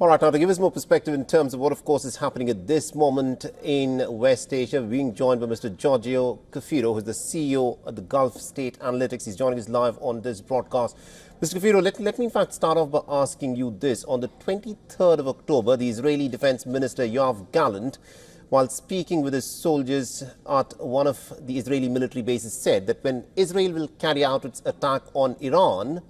All right, now to give us more perspective in terms of what, of course, is happening at this moment in West Asia, we're being joined by Mr. Giorgio Cafiro, who's the CEO of the Gulf State Analytics. He's joining us live on this broadcast. Mr. Cafiro, let me in fact start off by asking you this. On the 23rd of October, the Israeli Defense Minister Yoav Gallant, while speaking with his soldiers at one of the Israeli military bases, said that when Israel will carry out its attack on Iran,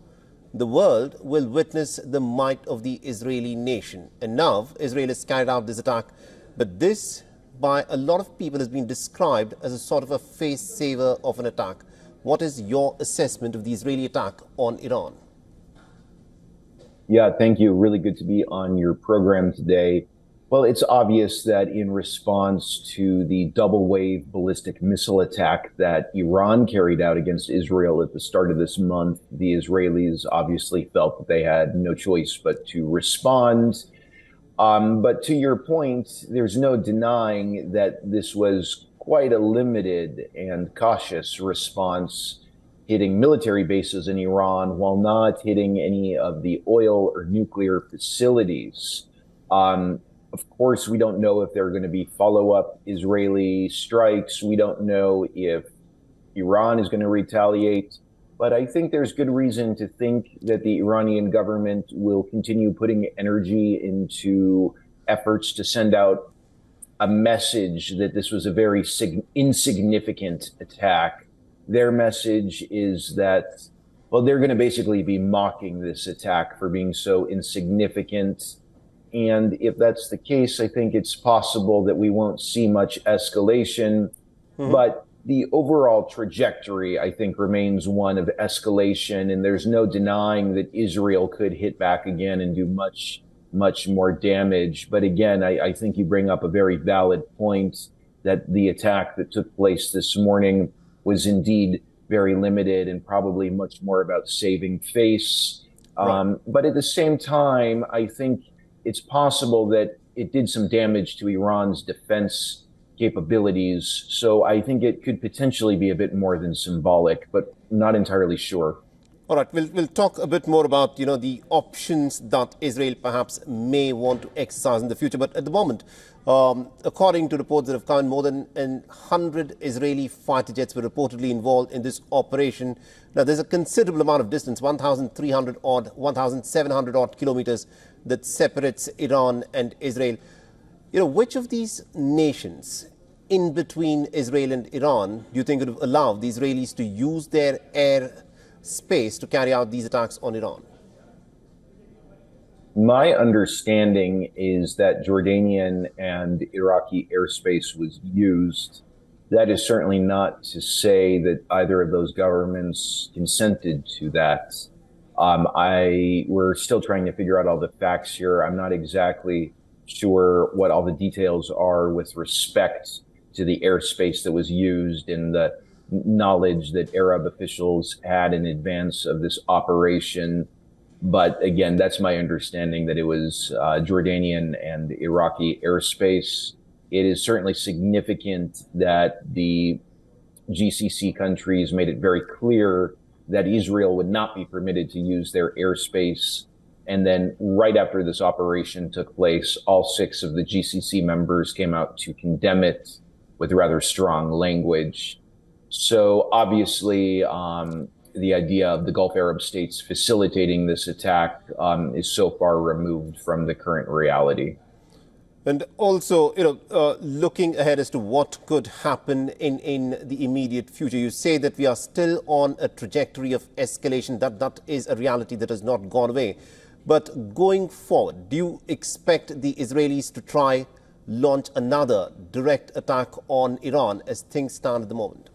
the world will witness the might of the Israeli nation. And now Israel has carried out this attack, but this, by a lot of people, has been described as a sort of a face saver of an attack. What is your assessment of the Israeli attack on Iran? Yeah, thank you. Really good to be on your program today. Well, it's obvious that in response to the double wave ballistic missile attack that Iran carried out against Israel at the start of this month, the Israelis obviously felt that they had no choice but to respond. But to your point, there's no denying that this was quite a limited and cautious response, hitting military bases in Iran while not hitting any of the oil or nuclear facilities. Of course, we don't know if there are going to be follow-up Israeli strikes. We don't know if Iran is going to retaliate. But I think there's good reason to think that the Iranian government will continue putting energy into efforts to send out a message that this was a very insignificant attack. Their message is that, well, they're going to basically be mocking this attack for being so insignificant. And if that's the case, I think it's possible that we won't see much escalation. But the overall trajectory, I think, remains one of escalation. And there's no denying that Israel could hit back again and do much, much more damage. But again, I think you bring up a very valid point that the attack that took place this morning was indeed very limited and probably much more about saving face. Right. But at the same time, I think it's possible that it did some damage to Iran's defense capabilities. So I think it could potentially be a bit more than symbolic, but not entirely sure. All right, we'll talk a bit more about, the options that Israel perhaps may want to exercise in the future. But at the moment, according to reports that have come, more than 100 Israeli fighter jets were reportedly involved in this operation. Now, there's a considerable amount of distance, 1,300 odd, 1,700 odd kilometers that separates Iran and Israel. Which of these nations in between Israel and Iran do you think would have allowed the Israelis to use their air space to carry out these attacks on Iran? My understanding is that Jordanian and Iraqi airspace was used. That is certainly not to say that either of those governments consented to that. We're still trying to figure out all the facts here. I'm not exactly sure what all the details are with respect to the airspace that was used and the knowledge that Arab officials had in advance of this operation. But again, that's my understanding that it was Jordanian and Iraqi airspace. It is certainly significant that the GCC countries made it very clear that Israel would not be permitted to use their airspace. And then right after this operation took place, all 6 of the GCC members came out to condemn it with rather strong language. So obviously, the idea of the Gulf Arab states facilitating this attack is so far removed from the current reality. And also, looking ahead as to what could happen in the immediate future, you say that we are still on a trajectory of escalation. That is a reality that has not gone away. But going forward, do you expect the Israelis to try launch another direct attack on Iran as things stand at the moment?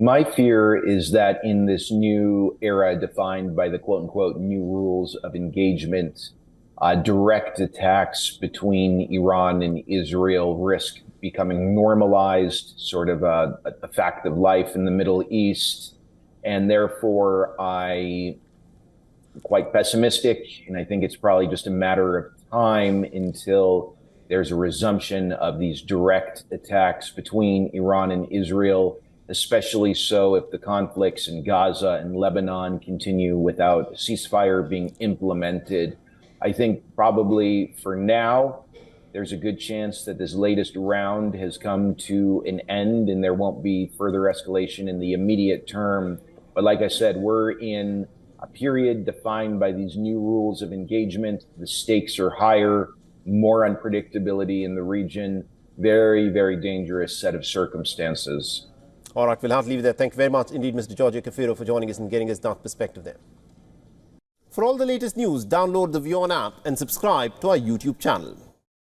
My fear is that in this new era defined by the quote unquote new rules of engagement, direct attacks between Iran and Israel risk becoming normalized, sort of a fact of life in the Middle East. And therefore, I'm quite pessimistic, and I think it's probably just a matter of time until there's a resumption of these direct attacks between Iran and Israel. especially so if the conflicts in Gaza and Lebanon continue without ceasefire being implemented. I think probably for now, there's a good chance that this latest round has come to an end and there won't be further escalation in the immediate term. But like I said, we're in a period defined by these new rules of engagement. The stakes are higher, more unpredictability in the region, very, very dangerous set of circumstances. All right, we'll have to leave it there. Thank you very much indeed, Mr. Giorgio Kafiro, for joining us and getting us that perspective there. For all the latest news, download the WION app and subscribe to our YouTube channel.